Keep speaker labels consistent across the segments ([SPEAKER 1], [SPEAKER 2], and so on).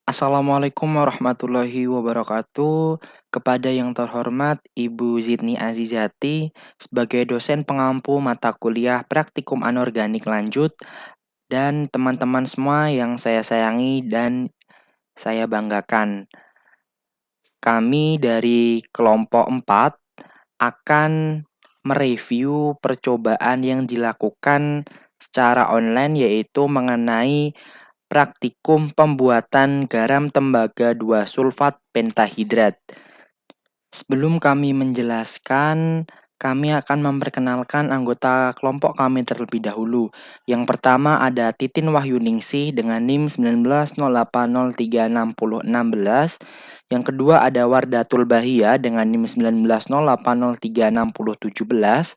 [SPEAKER 1] Assalamualaikum warahmatullahi wabarakatuh. Kepada yang terhormat Ibu Zidni Azizati sebagai dosen pengampu mata kuliah Praktikum Anorganik Lanjut dan teman-teman semua yang saya sayangi dan saya banggakan. Kami dari kelompok 4 akan mereview percobaan yang dilakukan secara online yaitu mengenai praktikum pembuatan garam tembaga 2 sulfat pentahidrat. Sebelum kami menjelaskan, kami akan memperkenalkan anggota kelompok kami terlebih dahulu. Yang pertama ada Titin Wahyuningsih dengan NIM 1908036016. Yang kedua ada Wardatul Bahia dengan NIM 1908036017.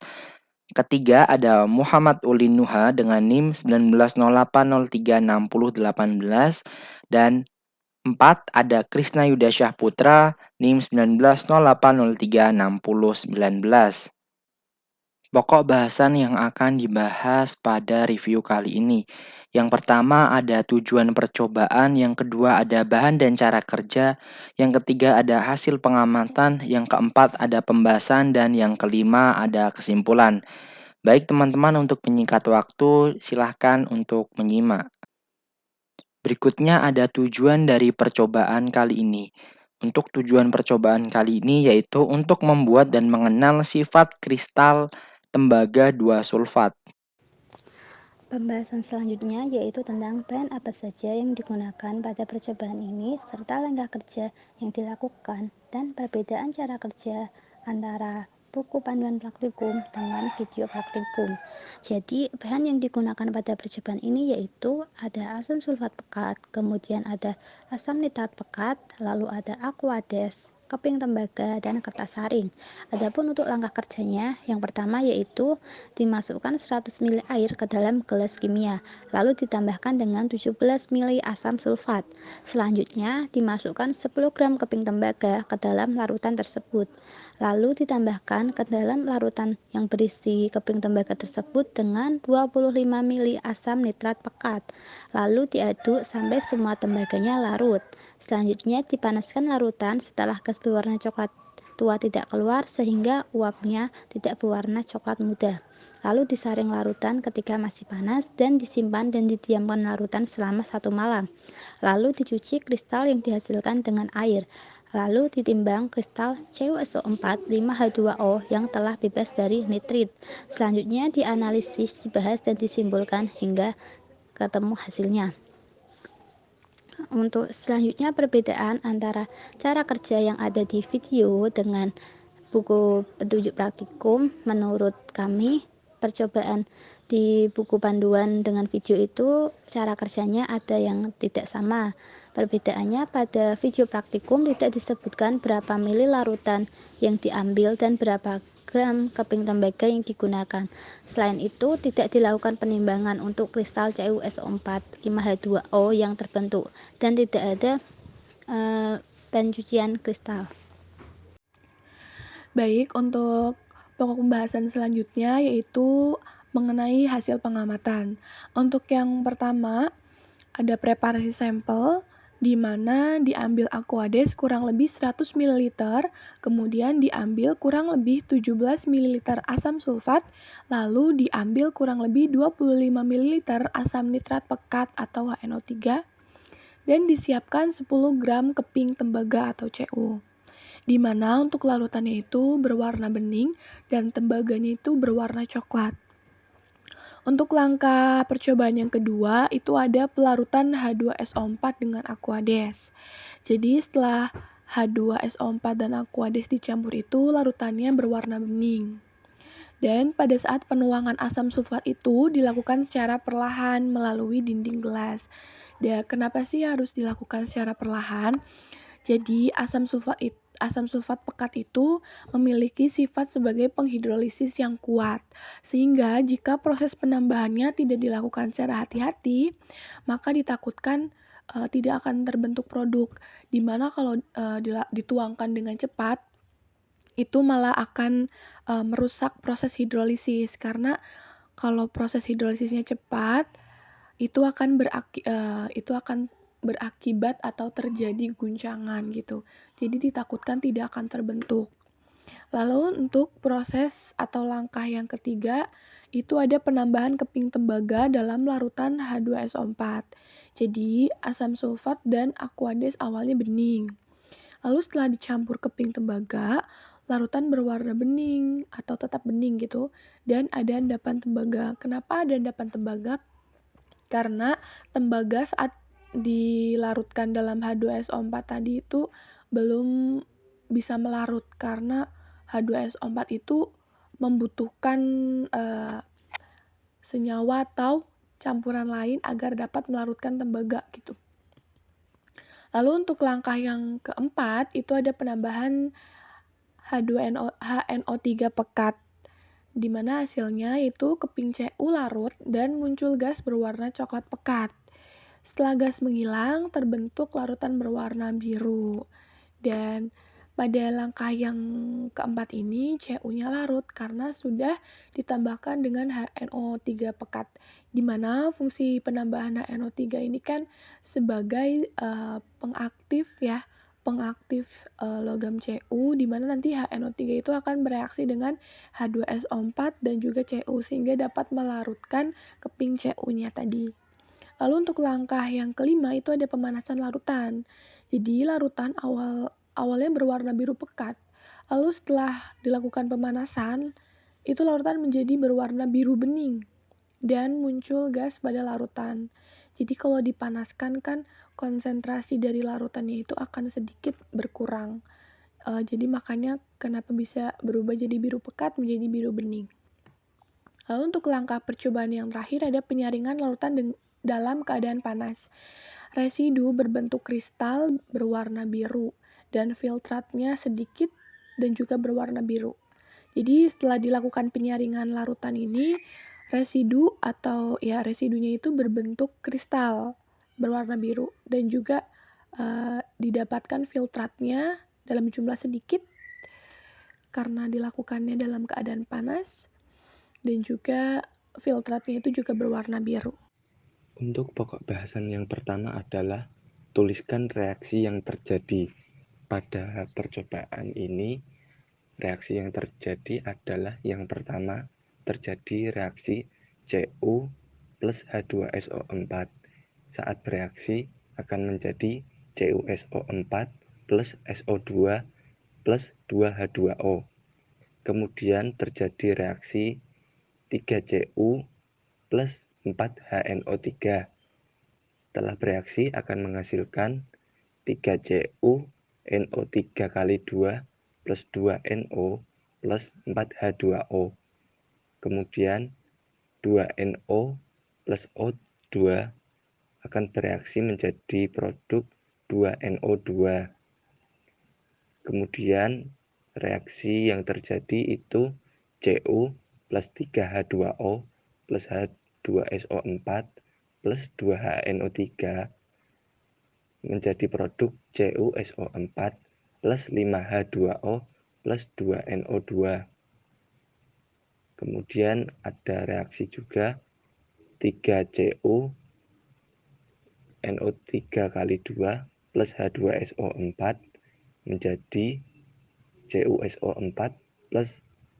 [SPEAKER 1] Ketiga ada Muhammad Ulin Nuha dengan NIM 1908036018 dan 4 ada Krisna Yudasyah Putra NIM 1908036019. Pokok bahasan yang akan dibahas pada review kali ini. Yang pertama ada tujuan percobaan, yang kedua ada bahan dan cara kerja, yang ketiga ada hasil pengamatan, yang keempat ada pembahasan, dan yang kelima ada kesimpulan. Baik teman-teman, untuk menyingkat waktu, silahkan untuk menyimak. Berikutnya ada tujuan dari percobaan kali ini. Untuk tujuan percobaan kali ini yaitu untuk membuat dan mengenal sifat kristal tembaga 2 sulfat.
[SPEAKER 2] Pembahasan selanjutnya yaitu tentang bahan apa saja yang digunakan pada percobaan ini serta langkah kerja yang dilakukan dan perbedaan cara kerja antara buku panduan praktikum dengan video praktikum. Jadi, bahan yang digunakan pada percobaan ini yaitu ada asam sulfat pekat, kemudian ada asam nitrat pekat, lalu ada aquades, keping tembaga, dan kertas saring. Adapun untuk langkah kerjanya, yang pertama yaitu dimasukkan 100 ml air ke dalam gelas kimia, lalu ditambahkan dengan 17 ml asam sulfat. Selanjutnya, dimasukkan 10 gram keping tembaga ke dalam larutan tersebut. Lalu ditambahkan ke dalam larutan yang berisi keping tembaga tersebut dengan 25 ml asam nitrat pekat. Lalu diaduk sampai semua tembaganya larut. Selanjutnya dipanaskan larutan setelah gas berwarna coklat tua tidak keluar sehingga uapnya tidak berwarna coklat muda. Lalu disaring larutan ketika masih panas dan disimpan dan didiamkan larutan selama 1 malam. Lalu dicuci kristal yang dihasilkan dengan air. Lalu ditimbang kristal CuSO4 5H2O yang telah bebas dari nitrit. Selanjutnya dianalisis, dibahas dan disimbolkan hingga ketemu hasilnya. Untuk selanjutnya perbedaan antara cara kerja yang ada di video dengan buku petunjuk praktikum, menurut kami percobaan di buku panduan dengan video itu cara kerjanya ada yang tidak sama. Perbedaannya pada video praktikum tidak disebutkan berapa mili larutan yang diambil dan berapa gram keping tembaga yang digunakan. Selain itu, tidak dilakukan penimbangan untuk kristal CuSO4 5H2O yang terbentuk dan tidak ada pencucian kristal.
[SPEAKER 3] Baik, untuk pokok pembahasan selanjutnya yaitu mengenai hasil pengamatan. Untuk yang pertama, ada preparasi sampel di mana diambil aquades kurang lebih 100 ml, kemudian diambil kurang lebih 17 ml asam sulfat, lalu diambil kurang lebih 25 ml asam nitrat pekat atau HNO3, dan disiapkan 10 gram keping tembaga atau Cu. Di mana untuk larutannya itu berwarna bening dan tembaganya itu berwarna coklat. Untuk langkah percobaan yang kedua itu ada pelarutan H2SO4 dengan aquades. Jadi setelah H2SO4 dan aquades dicampur itu larutannya berwarna bening. Dan pada saat penuangan asam sulfat itu dilakukan secara perlahan melalui dinding gelas. Dan kenapa sih harus dilakukan secara perlahan? Jadi asam sulfat pekat itu memiliki sifat sebagai penghidrolisis yang kuat. Sehingga jika proses penambahannya tidak dilakukan secara hati-hati, maka ditakutkan tidak akan terbentuk produk. Di mana kalau dituangkan dengan cepat, itu malah akan merusak proses hidrolisis. Karena kalau proses hidrolisisnya cepat, itu akan berakibat atau terjadi guncangan gitu. Jadi ditakutkan tidak akan terbentuk. Lalu untuk proses atau langkah yang ketiga, itu ada penambahan keping tembaga dalam larutan H2SO4. Jadi asam sulfat dan aquades awalnya bening. Lalu setelah dicampur keping tembaga, larutan berwarna bening atau tetap bening gitu, dan ada endapan tembaga. Kenapa ada endapan tembaga? Karena tembaga saat dilarutkan dalam H2SO4 tadi itu belum bisa melarut karena H2SO4 itu membutuhkan senyawa atau campuran lain agar dapat melarutkan tembaga gitu. Lalu untuk langkah yang keempat itu ada penambahan HNO3 pekat, di mana hasilnya itu keping Cu larut dan muncul gas berwarna coklat pekat. Setelah gas menghilang, terbentuk larutan berwarna biru. Dan pada langkah yang keempat ini, Cu-nya larut karena sudah ditambahkan dengan HNO3 pekat. Di mana fungsi penambahan HNO3 ini kan sebagai pengaktif logam Cu, di mana nanti HNO3 itu akan bereaksi dengan H2SO4 dan juga Cu sehingga dapat melarutkan keping Cu-nya tadi. Lalu untuk langkah yang kelima itu ada pemanasan larutan. Jadi larutan awalnya berwarna biru pekat. Lalu setelah dilakukan pemanasan, itu larutan menjadi berwarna biru bening dan muncul gas pada larutan. Jadi kalau dipanaskan kan konsentrasi dari larutannya itu akan sedikit berkurang. Jadi makanya kenapa bisa berubah jadi biru pekat menjadi biru bening. Lalu untuk langkah percobaan yang terakhir ada penyaringan larutan dalam keadaan panas. Residu berbentuk kristal berwarna biru dan filtratnya sedikit dan juga berwarna biru. Jadi setelah dilakukan penyaringan larutan ini, residunya itu berbentuk kristal berwarna biru dan juga didapatkan filtratnya dalam jumlah sedikit karena dilakukannya dalam keadaan panas dan juga filtratnya itu juga berwarna biru.
[SPEAKER 4] Untuk pokok bahasan yang pertama adalah tuliskan reaksi yang terjadi. Pada percobaan ini, reaksi yang terjadi adalah yang pertama, terjadi reaksi Cu plus H2SO4. Saat bereaksi akan menjadi CuSO4 plus SO2 plus 2H2O. Kemudian terjadi reaksi 3Cu plus 4HNO3. Setelah bereaksi akan menghasilkan 3Cu NO3 kali 2 plus 2NO plus 4H2O. Kemudian 2NO plus O2 akan bereaksi menjadi produk 2NO2. Kemudian reaksi yang terjadi itu Cu plus 3H2O plus H2SO4 plus 2HNO3 menjadi produk CuSO4 plus 5H2O plus 2NO2. Kemudian ada reaksi juga 3Cu NO3 kali 2 plus H2SO4 menjadi CuSO4 plus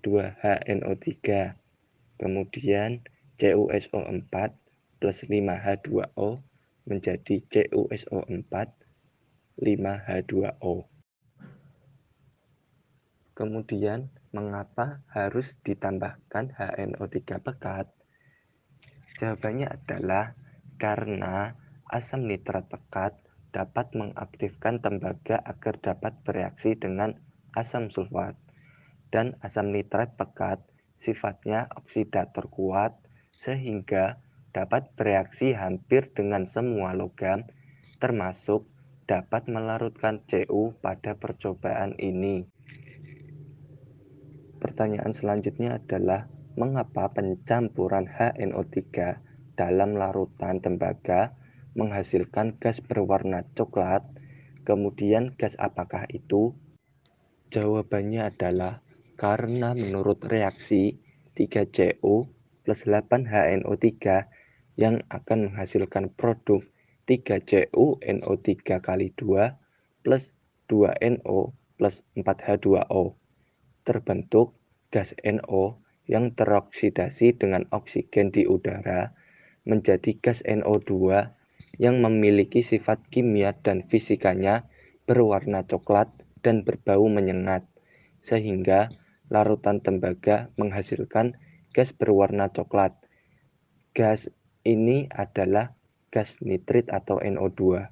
[SPEAKER 4] 2HNO3. Kemudian CuSO4 plus 5H2O menjadi CuSO4 5H2O. Kemudian, mengapa harus ditambahkan HNO3 pekat? Jawabannya adalah karena asam nitrat pekat dapat mengaktifkan tembaga agar dapat bereaksi dengan asam sulfat. Dan asam nitrat pekat sifatnya oksidator kuat sehingga dapat bereaksi hampir dengan semua logam, termasuk dapat melarutkan Cu pada percobaan ini. Pertanyaan selanjutnya adalah, mengapa pencampuran HNO3 dalam larutan tembaga menghasilkan gas berwarna coklat? Kemudian gas apakah itu? Jawabannya adalah karena menurut reaksi 3Cu plus 8HNO3 yang akan menghasilkan produk 3CuNO3 kali 2 plus 2NO plus 4H2O. Terbentuk gas NO yang teroksidasi dengan oksigen di udara menjadi gas NO2 yang memiliki sifat kimia dan fisikanya berwarna coklat dan berbau menyengat, sehingga larutan tembaga menghasilkan gas berwarna coklat. Gas ini adalah gas nitrit atau NO2.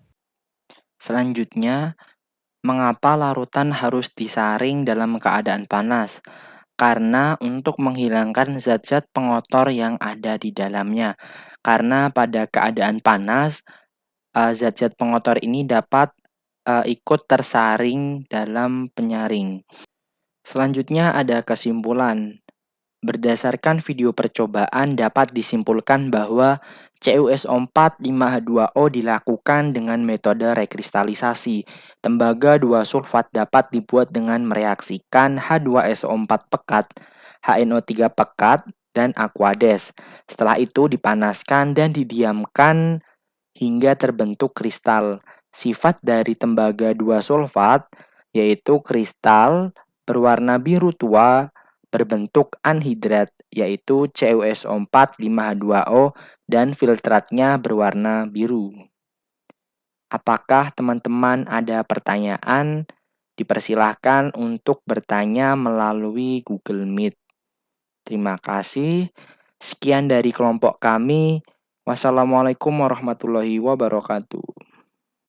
[SPEAKER 1] Selanjutnya, mengapa larutan harus disaring dalam keadaan panas? Karena untuk menghilangkan zat-zat pengotor yang ada di dalamnya. Karena pada keadaan panas, zat-zat pengotor ini dapat ikut tersaring dalam penyaring. Selanjutnya ada kesimpulan. Berdasarkan video percobaan dapat disimpulkan bahwa CuSO4 5H2O dilakukan dengan metode rekristalisasi. Tembaga 2 sulfat dapat dibuat dengan mereaksikan H2SO4 pekat, HNO3 pekat, dan Aquades. Setelah itu dipanaskan dan didiamkan hingga terbentuk kristal. Sifat dari tembaga 2 sulfat yaitu kristal berwarna biru tua berbentuk anhidrat yaitu CuSO4 5H2O dan filtratnya berwarna biru. Apakah teman-teman ada pertanyaan? Dipersilahkan untuk bertanya melalui Google Meet. Terima kasih. Sekian dari kelompok kami. Wassalamualaikum warahmatullahi wabarakatuh.